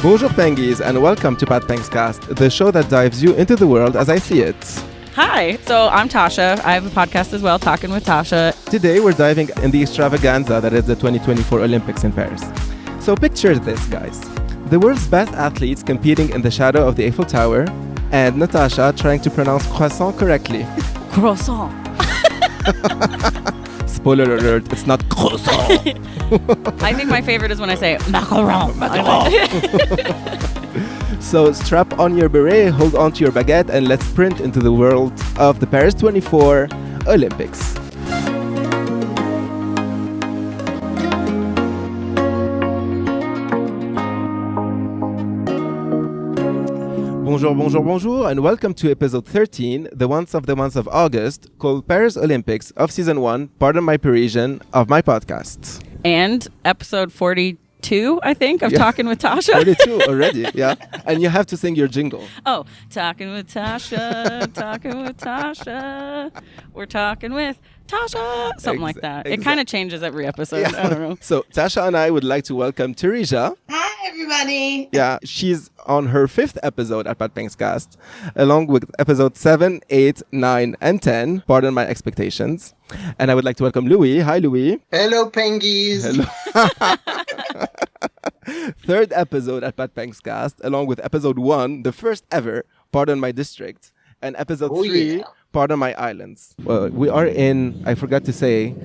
Bonjour Pengies and welcome to Pat Peng's Cast, the show that dives you into the world as I see it. Hi, so I'm Tasha. I have a podcast as well, Talking with Tasha. Today we're diving in the extravaganza that is the 2024 Olympics in Paris. So picture this, guys. The world's best athletes competing in the shadow of the Eiffel Tower and Natasha trying to pronounce croissant correctly. Croissant. Spoiler alert, it's not croissant. I think my favorite is when I say macaron. So strap on your beret, hold on to your baguette, and let's sprint into the world of the Paris 24 Olympics. Bonjour, bonjour, bonjour, and welcome to episode 13, the month of August, called Paris Olympics of season 1, pardon my Parisian, of my podcast. And episode 42, I think, of Talking with Tasha. 42 already, yeah. And you have to sing your jingle. Oh, Talking with Tasha, Talking with Tasha, we're talking with Tasha, something like that. It kind of changes every episode. Yeah. I don't know. So Tasha and I would like to welcome Teresa. Hi, everybody. Yeah, she's on her 5th episode at Pat Peng's Cast, along with episode 7, 8, 9, and 10. Pardon my expectations. And I would like to welcome Louis. Hi, Louis. Hello, Pengies. Hello. 3rd episode at Pat Peng's Cast, along with episode 1, the first ever, Pardon My District, and episode 3, Pardon My Islands. Well, we are in, I forgot to say,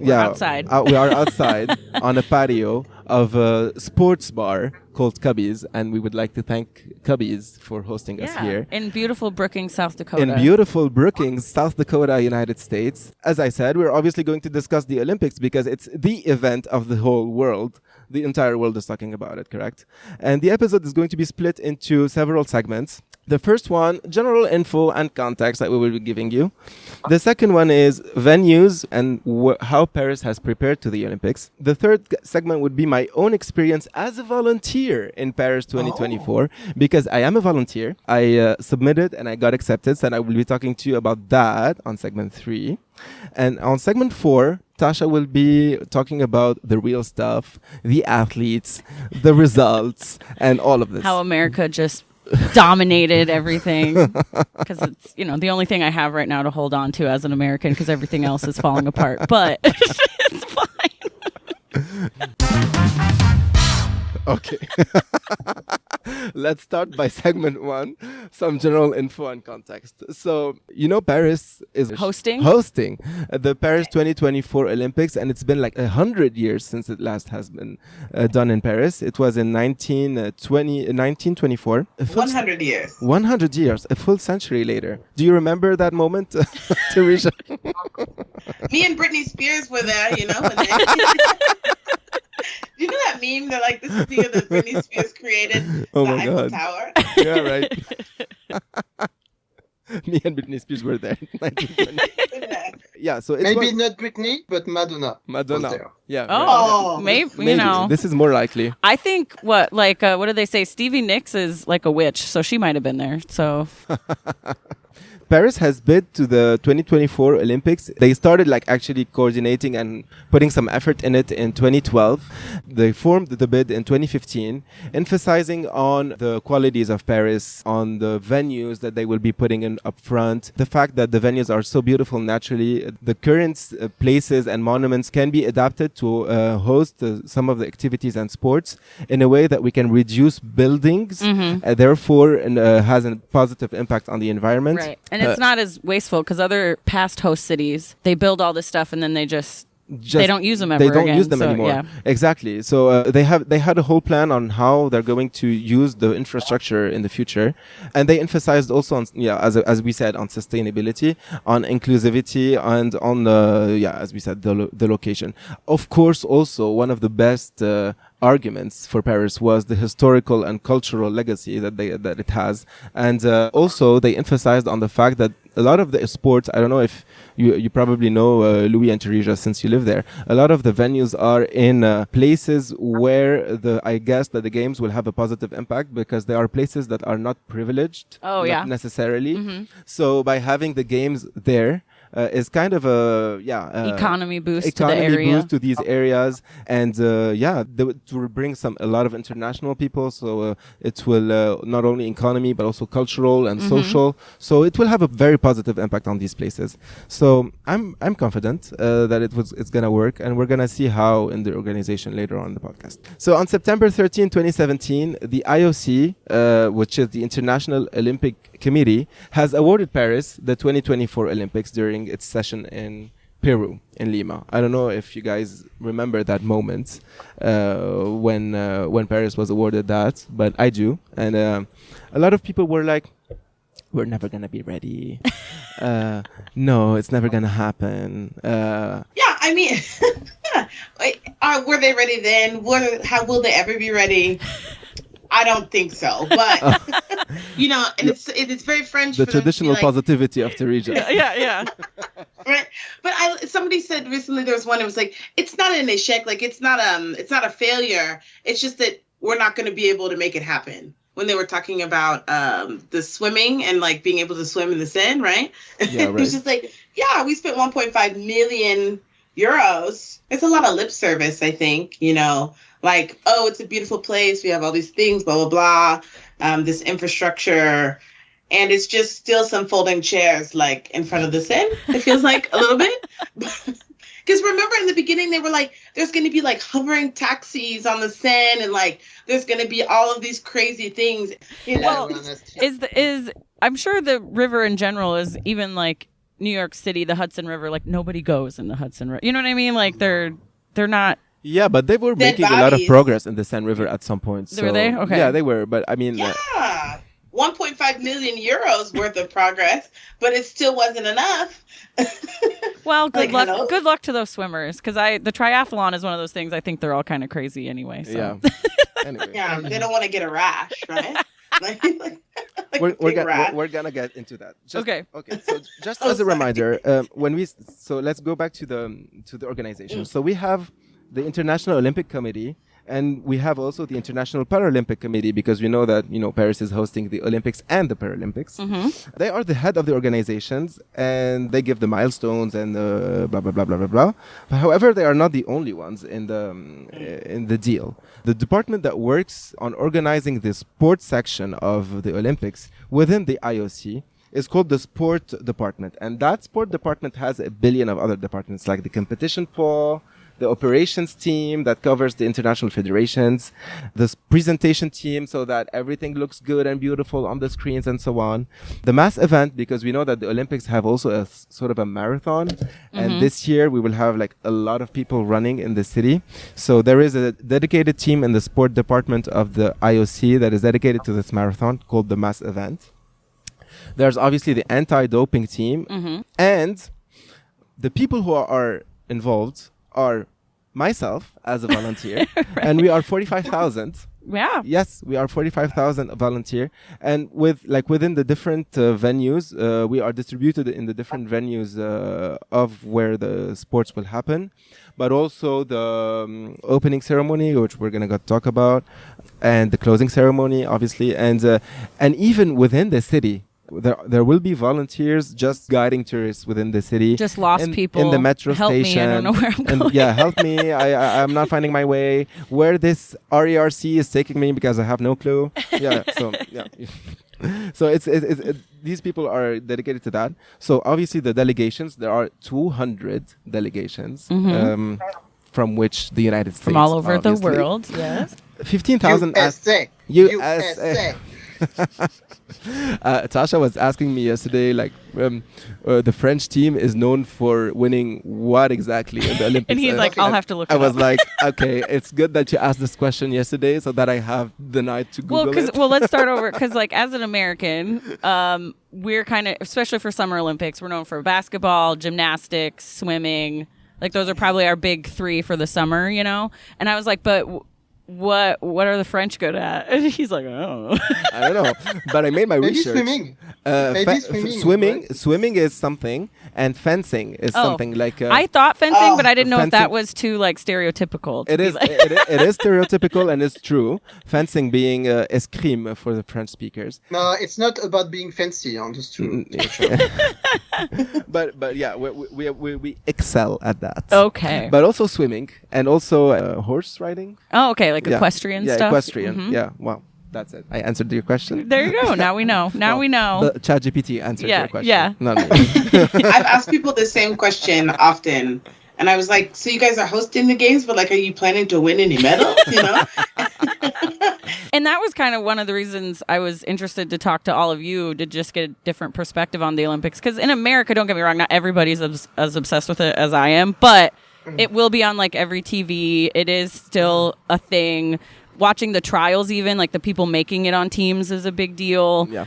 outside. We are outside on a patio of a sports bar called Cubbies, and we would like to thank Cubbies for hosting us here. In beautiful Brookings, South Dakota. In beautiful Brookings, South Dakota, United States. As I said, we're obviously going to discuss the Olympics because it's the event of the whole world. The entire world is talking about it, correct? And the episode is going to be split into several segments. The first one, general info and context that we will be giving you. The second one is venues and how Paris has prepared to the Olympics. The third segment would be my own experience as a volunteer in Paris 2024, because I am a volunteer. I submitted and I got accepted, and I will be talking to you about that on segment 3. And on segment 4, Tasha will be talking about the real stuff, the athletes, the results, and all of this. How America just dominated everything, because it's, the only thing I have right now to hold on to as an American, because everything else is falling apart, but it's fine. Okay. Let's start by segment 1, some general info and context. So, Paris is hosting the Paris 2024 Olympics, and it's been like 100 years since it last has been done in Paris. It was in 1924. 100 years. 100 years, a full century later. Do you remember that moment, Teresa? Me and Britney Spears were there, when Do you know that meme that this is the year that Britney Spears created the Eiffel Tower? Yeah, right. Me and Britney Spears were there in 1920. Yeah, so maybe not Britney, but Madonna. Yeah. Oh, right. maybe. This is more likely. I think what do they say? Stevie Nicks is like a witch, so she might have been there. So. Paris has bid to the 2024 Olympics. They started actually coordinating and putting some effort in it in 2012. They formed the bid in 2015, emphasizing on the qualities of Paris, on the venues that they will be putting in up front, the fact that the venues are so beautiful naturally. The current places and monuments can be adapted to host some of the activities and sports in a way that we can reduce buildings, therefore has a positive impact on the environment. Right. And it's not as wasteful, because other past host cities, they build all this stuff and then they they don't use them ever again. They don't use them anymore. Yeah. Exactly. So they had a whole plan on how they're going to use the infrastructure in the future, and they emphasized also on as we said, on sustainability, on inclusivity, and on as we said, the location. Of course, also one of the best arguments for Paris was the historical and cultural legacy that it has, and also they emphasized on the fact that a lot of the sports, I don't know if you probably know Louis and Teresa since you live there, a lot of the venues are in places where I guess that the games will have a positive impact, because there are places that are not privileged necessarily. So by having the games there, is kind of a economy boost economy to the area. boost to these areas, and it will bring a lot of international people. So it will not only economy but also cultural and social. So it will have a very positive impact on these places. So I'm confident that it's gonna work, and we're gonna see how in the organization later on in the podcast. So on September 13, 2017, the IOC, which is the International Olympic Committee, has awarded Paris the 2024 Olympics during its session in Peru, in Lima. I don't know if you guys remember that moment when Paris was awarded that, but I do. And a lot of people were like, we're never going to be ready. No, it's never going to happen. Yeah, I mean, were they ready then? How will they ever be ready? I don't think so, but and it's very French. The traditional positivity of Teresa. Yeah. Right, but somebody said recently there was one. It was like it's not an échec, like it's not a failure. It's just that we're not going to be able to make it happen. When they were talking about the swimming and like being able to swim in the Seine, right? Yeah, right. It was just like, we spent 1.5 million euros. It's a lot of lip service, I think. Like, oh, it's a beautiful place. We have all these things, blah, blah, blah. This infrastructure. And it's just still some folding chairs, like, in front of the Seine. It feels like a little bit. Because remember in the beginning, they were like, there's going to be, like, hovering taxis on the Seine. And, like, there's going to be all of these crazy things. Well, I'm sure the river in general is even, like, New York City, the Hudson River. Like, nobody goes in the Hudson River. You know what I mean? Like, they're not... Yeah, but they were making a lot of progress in the Seine River at some point. So, were they? Okay. Yeah, they were. But I mean... 1.5 million euros worth of progress, but it still wasn't enough. Well, good luck. Hello? Good luck to those swimmers, because the triathlon is one of those things. I think they're all kind of crazy anyway. So. Yeah. Anyway. Yeah, they don't want to get a rash, right? We're gonna get into that. Okay. So just as a reminder, let's go back to the organization. So we have the International Olympic Committee, and we have also the International Paralympic Committee, because we know that Paris is hosting the Olympics and the Paralympics. They are the head of the organizations, and they give the milestones and blah blah blah blah blah blah. But however, they are not the only ones in the deal. The department that works on organizing the sports section of the Olympics within the IOC is called the sport department, and that sport department has a billion of other departments, like the competition pool, the operations team that covers the international federations, the presentation team so that everything looks good and beautiful on the screens and so on. The mass event, because we know that the Olympics have also a sort of a marathon. And this year we will have like a lot of people running in the city. So there is a dedicated team in the sport department of the IOC that is dedicated to this marathon called the mass event. There's obviously the anti-doping team. And the people who are involved are myself as a volunteer, right. And we are 45,000. Yeah. Yes, we are 45,000 volunteer, and within the different venues, we are distributed in the different venues of where the sports will happen, but also the opening ceremony, which we're gonna talk about, and the closing ceremony, obviously, and even within the city. There will be volunteers just guiding tourists within the city. Just lost people. In the metro station. Help me, I don't know where I'm going. Yeah, help me. I'm not finding my way. Where this RERC is taking me, because I have no clue. Yeah, so, yeah. So it's these people are dedicated to that. So obviously the delegations, there are 200 delegations from which the United States. From all over the world, yes. 15,000. USA. Tasha was asking me yesterday, like, the French team is known for winning what exactly in the Olympics? And he's like, I'll have to look it up. I was like, okay, it's good that you asked this question yesterday so that I have the night to Google it. Well, let's start over, because like as an American, we're kind of, especially for Summer Olympics, we're known for basketball, gymnastics, swimming. Like those are probably our big three for the summer, And I was like, but what are the French good at? And he's like, oh. I don't know, but I made my research. Swimming is something, and fencing is something like. I thought fencing, but I didn't know if that was too like stereotypical. It is. It is stereotypical, and it's true. Fencing being escrime for the French speakers. No, it's not about being fancy. Just true. but yeah, we excel at that. Okay. But also swimming and also horse riding. Oh, okay, like Yeah. equestrian Yeah, stuff. equestrian. Mhm. Yeah. Well, that's it. I answered your question. There you go. Now we know. Now we know. The ChatGPT answered Yeah, your question. yeah. Not me. I've asked people the same question often. And I was like, so you guys are hosting the games, but like, are you planning to win any medals? You know? And that was kind of one of the reasons I was interested to talk to all of you, to just get a different perspective on the Olympics. Because in America, don't get me wrong, not everybody's as obsessed with it as I am, but it will be on like every TV. It is still a thing. Watching the trials, even like the people making it on teams, is a big deal. Yeah.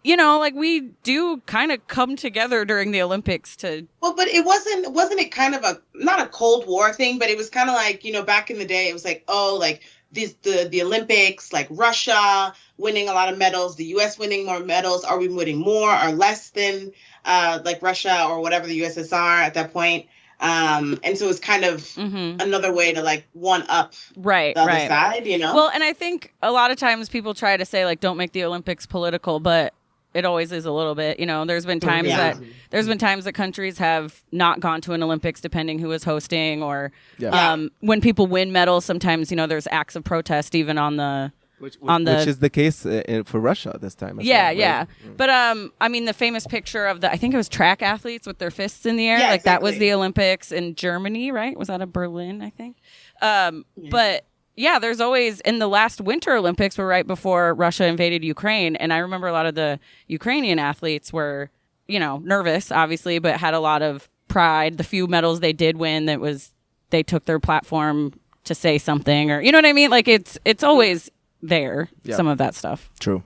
You know, like we do kind of come together during the Olympics to. Well, but it wasn't it kind of not a Cold War thing, but it was kind of like, you know, back in the day, it was like, oh, like the Olympics, like Russia winning a lot of medals, the U.S. winning more medals. Are we winning more or less than like Russia or whatever, the USSR at that point? And so it's kind of another way to like one up Right, the other right. side, you know? Well, and I think a lot of times people try to say like, don't make the Olympics political, but it always is a little bit. You know, there's been times that countries have not gone to an Olympics depending who is hosting, or when people win medals, sometimes, you know, there's acts of protest even on the Which is the case for Russia this time. As yeah, well, right? yeah. But I mean, the famous picture of I think it was track athletes with their fists in the air, Yeah, like that was exactly. the Olympics in Germany, right? Was that a Berlin? I think. But yeah, there's always, in the last Winter Olympics were right before Russia invaded Ukraine, and I remember a lot of the Ukrainian athletes were, you know, nervous, obviously, but had a lot of pride. The few medals they did win, they took their platform to say something, or you know what I mean? Like it's always there, some of that stuff. True.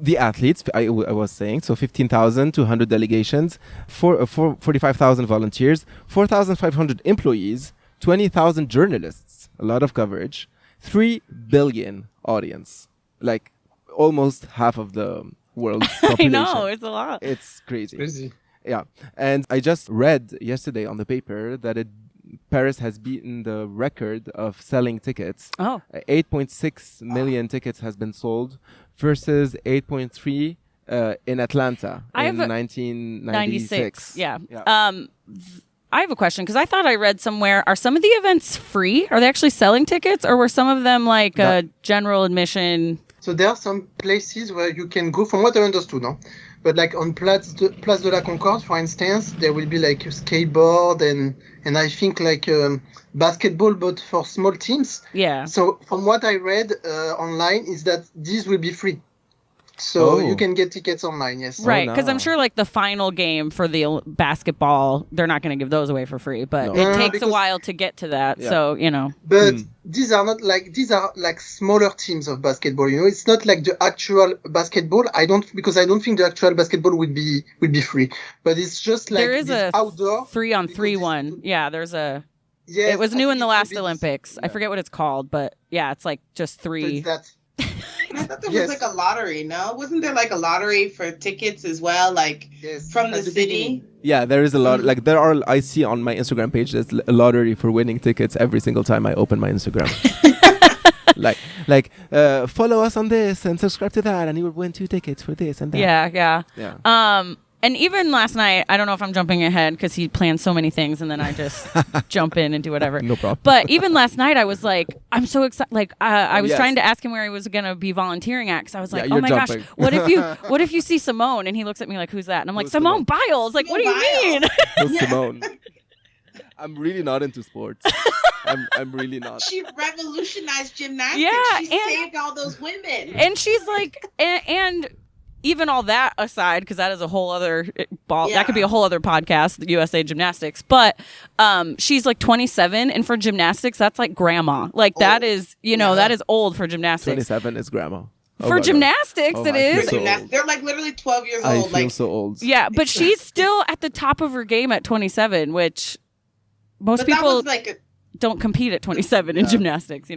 The athletes, I was saying, so 15,200 delegations, 45,000 volunteers, 4,500 employees, 20,000 journalists, a lot of coverage, 3 billion audience, like almost half of the world's population. I know, it's a lot. It's crazy. Crazy. Yeah. And I just read yesterday on the paper that Paris has beaten the record of selling tickets. Oh. 8.6 million tickets has been sold versus 8.3 in Atlanta in 1996. Yeah. I have a question, because I thought I read somewhere, are some of the events free? Are they actually selling tickets, or were some of them like general admission? So there are some places where you can go, from what I understood, no? But like on Place de la Concorde, for instance, there will be like a skateboard and I think like basketball, but for small teams. Yeah. So from what I read online is that these will be free. So you can get tickets online, yes. Right, because no. I'm sure like the final game for the basketball, they're not going to give those away for free, but No. it takes a because- while to get to that. Yeah. So, you know. But these are like smaller teams of basketball, you know. It's not like the actual basketball. I don't think the actual basketball would be free. But it's just like There is this a outdoor 3-on-3 one. Yeah, there's a. Yes, It was I new think in the it will last be- Olympics. I forget what it's called, but yeah, it's like just So 3. it's that. I thought there Yes. was like a lottery, no? Wasn't there like a lottery for tickets as well, like Yes, from the at the city? beginning. Yeah, there is a lot. Like I see on my Instagram page, there's a lottery for winning tickets every single time I open my Instagram. Follow us on this and subscribe to that, and you will win 2 tickets for this and that. Yeah. Yeah. And even last night, I don't know if I'm jumping ahead because he plans so many things, and then I just jump in and do whatever. No problem. But even last night, I was like, I'm so excited. Like, I was Yes. trying to ask him where he was going to be volunteering at, because I was like, Yeah, oh you're my jumping. gosh, what if you see Simone? And he looks at me like, who's that? And I'm like, Who's Simone Biles. Like, what do you Simone mean? Who's Simone. I'm really not into sports. I'm really not. She revolutionized gymnastics. Yeah, She and- saved all those women. And she's like, and even all that aside, because that is a whole other that could be a whole other podcast, the USA Gymnastics. But she's like 27, and for gymnastics, that's like grandma. Like that is, that is old for gymnastics. 27 is grandma. Oh For my gymnastics, Oh it my is. God. So old. They're like literally 12 years I old. feel Like, so old. Yeah, but she's still at the top of her game at 27, which most but that people was like don't compete at 27 in gymnastics,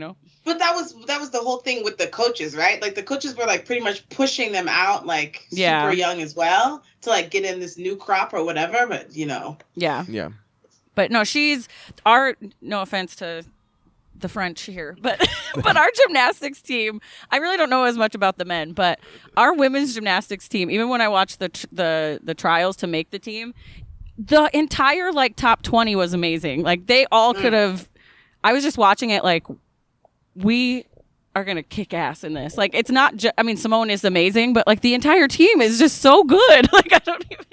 But that was the whole thing with the coaches, right? Like the coaches were like pretty much pushing them out like Yeah. super young as well to like get in this new crop or whatever. But Yeah. Yeah. But no, no offense to the French here, but but our gymnastics team, I really don't know as much about the men, but our women's gymnastics team, even when I watched the trials to make the team, the entire like top 20 was amazing. Like they all could have. I was just watching it like we are gonna kick ass in this. Like it's not. I mean, Simone is amazing, but like the entire team is just so good. Like I don't even.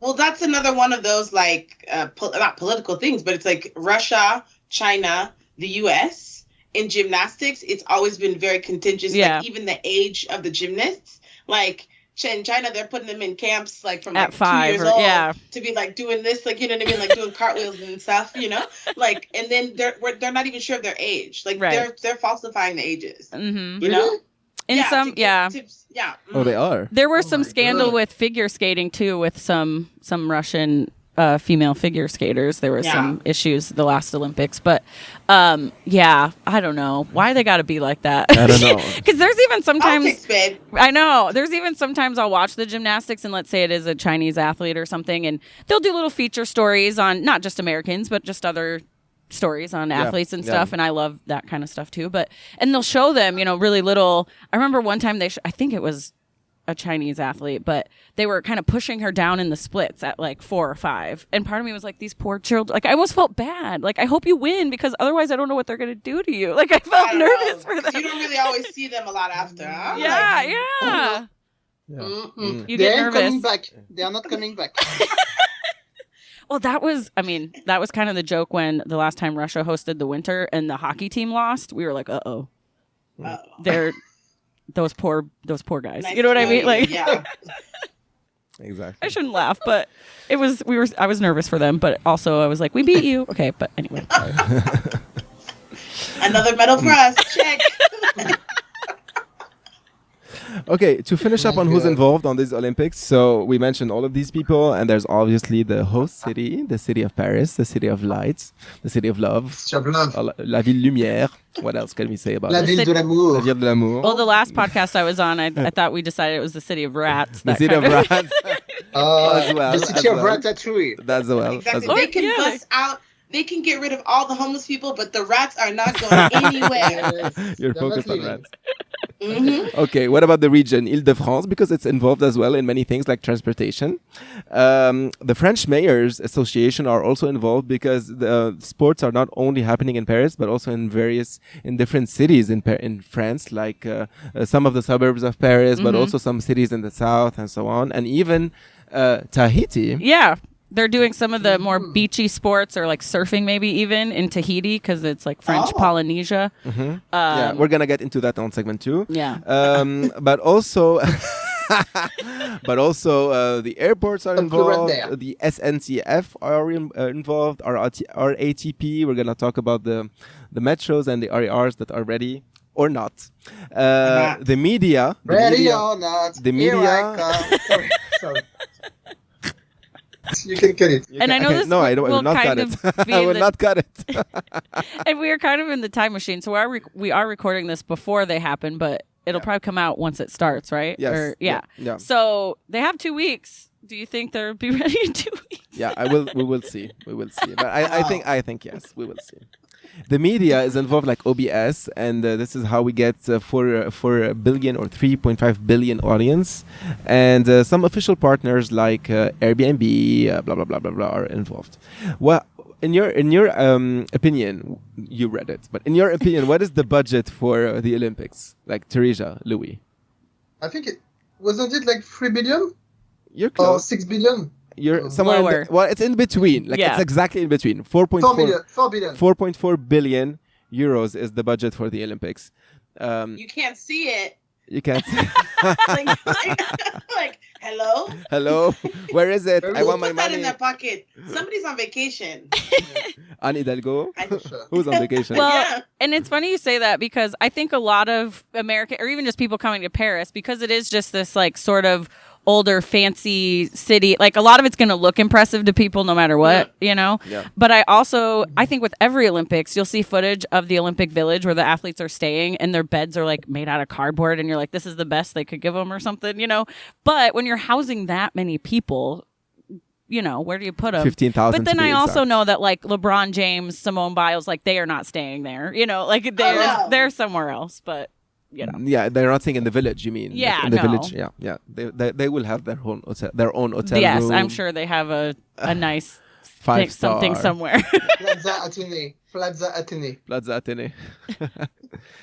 Well, that's another one of those like not political things, but it's like Russia, China, the U.S. in gymnastics. It's always been very contentious. Yeah. Like even the age of the gymnasts, like. In China, they're putting them in camps like from at like 5 2 years old yeah. to be like doing this, like you know what I mean, like doing cartwheels and stuff, you know, like, and then they're not even sure of their age, like they're falsifying the ages, you know. In some, yeah. Oh, they are. There were some scandal with figure skating too, with some Russian female figure skaters. There were some issues the last Olympics, but yeah, I don't know why they got to be like that. I don't know, because there's even sometimes Politics, babe. I know there's even sometimes I'll watch the gymnastics and let's say it is a Chinese athlete or something, and they'll do little feature stories on not just Americans but just other stories on athletes and stuff, and I love that kind of stuff too. But and they'll show them, you know, really little. I remember one time I think it was a Chinese athlete, but they were kind of pushing her down in the splits at like 4 or 5, and part of me was like, these poor children. Like I almost felt bad. Like I hope you win because otherwise I don't know what they're gonna do to you. Like I felt nervous for them. You don't really always see them a lot after, huh? Yeah. You get nervous. Coming back. They are not coming back. Well, that was kind of the joke when the last time Russia hosted the winter and the hockey team lost. We were like, uh-oh. They're those poor guys. Nice, you know what I mean? Like, Exactly. I shouldn't laugh, but I was nervous for them, but also I was like, we beat you. Okay, but anyway. Another medal for us. Check. Okay, to finish up on who's involved on these Olympics, so we mentioned all of these people, and there's obviously the host city, the city of Paris, the city of lights, the city of love, la ville lumière. What else can we say about La it? ville de l'amour. La ville de l'amour. Well, the last podcast I was on, I thought we decided it was the city of rats. The city of rats. As well. The city of Ratatouille. That's well. Exactly. Well. They can bust out. They can get rid of all the homeless people, but the rats are not going anywhere. You're focused on rats. Mm-hmm. Okay, what about the region, Île-de-France? Because it's involved as well in many things like transportation. The French Mayors Association are also involved because the sports are not only happening in Paris, but also in different cities in France, like some of the suburbs of Paris, but also some cities in the south and so on. And even Tahiti. Yeah. They're doing some of the more beachy sports or like surfing maybe even in Tahiti because it's like French Polynesia. Yeah, we're going to get into that on segment 2. Yeah. But also... the airports are involved. The SNCF are involved. RATP. We're going to talk about the metros and the RERs that are ready or not. The media. Ready or not. The media. Here I come. Sorry. You can cut it. And I know this. No, I will not cut it. I will not cut it. And we are kind of in the time machine, so we are recording this before they happen, but it'll probably come out once it starts, right? Yes. Yeah. So they have 2 weeks. Do you think they'll be ready in 2 weeks? Yeah, we will see. We will see. But I think yes, we will see. The media is involved like OBS, and this is how we get 4 billion or 3.5 billion audience. And some official partners like Airbnb, blah, blah, blah, blah, blah, are involved. Well, in your opinion, you read it, but in your opinion, what is the budget for the Olympics? Like Teresa, Louis? I think wasn't it like 3 billion? You're close. Or 6 billion? You're somewhere lower. well, it's in between. Like it's exactly in between. 4 billion. 4.4 billion euros is the budget for the Olympics. You can't see it. You can't see. like, hello? Hello? Where is it? I want my Put that money. in their pocket. Somebody's on vacation. Anne Hidalgo? Sure. Who's on vacation? Well, and it's funny you say that because I think a lot of American or even just people coming to Paris, because it is just this like sort of older fancy city, like a lot of it's going to look impressive to people no matter what, you know. But I think with every Olympics you'll see footage of the Olympic Village where the athletes are staying and their beds are like made out of cardboard and you're like, this is the best they could give them or something, you know. But when you're housing that many people, where do you put them? 15,000. But then I also know that like LeBron James, Simone Biles, like they are not staying there. Like they're somewhere else. But yeah, they're not staying in the village. You mean? Yeah, like in the village. Yeah. They will have their own hotel. Yes, room. I'm sure they have a nice 5-star something somewhere. Plaza Athénée.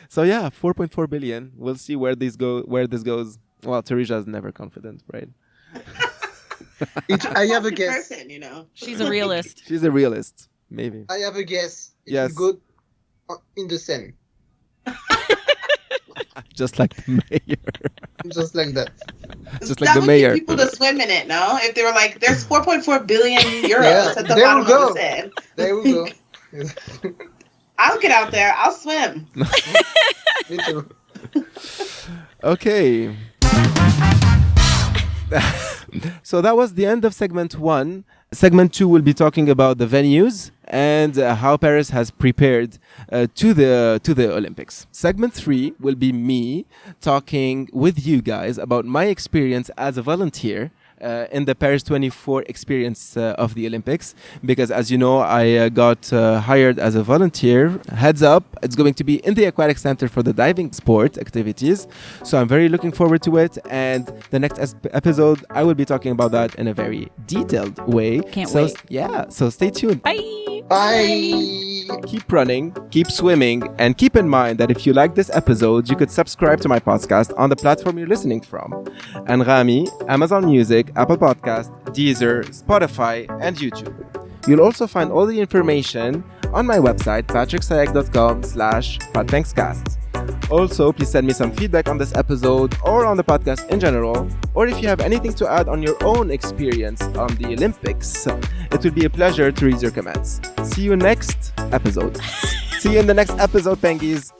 So yeah, 4.4 billion. We'll see where this goes. Well, Teresa is never confident, right? I have a guess. Person, She's a realist. She's a realist, maybe. I have a guess. Yes. Go in the Seine. Just like the mayor. Just like that. Just like the mayor. People to swim in it, no? If they were like, there's 4.4 billion euros Yeah, at the bottom of the Seine. There we go. I'll get out there. I'll swim. Me too. Okay. So that was the end of segment 1. Segment 2 will be talking about the venues and how Paris has prepared to the Olympics. Segment 3 will be me talking with you guys about my experience as a volunteer in the Paris 24 experience of the Olympics, because as you know, I got hired as a volunteer. Heads up, it's going to be in the Aquatic Center for the diving sport activities, so I'm very looking forward to it, and the next episode I will be talking about that in a very detailed way. Can't wait. Yeah, so stay tuned. Bye. Bye. Keep running, keep swimming, and keep in mind that if you like this episode, you could subscribe to my podcast on the platform you're listening from. And Rami, Amazon Music, Apple Podcast, Deezer, Spotify, and YouTube. You'll also find all the information on my website, patricksayek.com/podbankscast. Also, please send me some feedback on this episode or on the podcast in general, or if you have anything to add on your own experience on the Olympics. It would be a pleasure to read your comments. See you next episode. See you in the next episode, Pengies.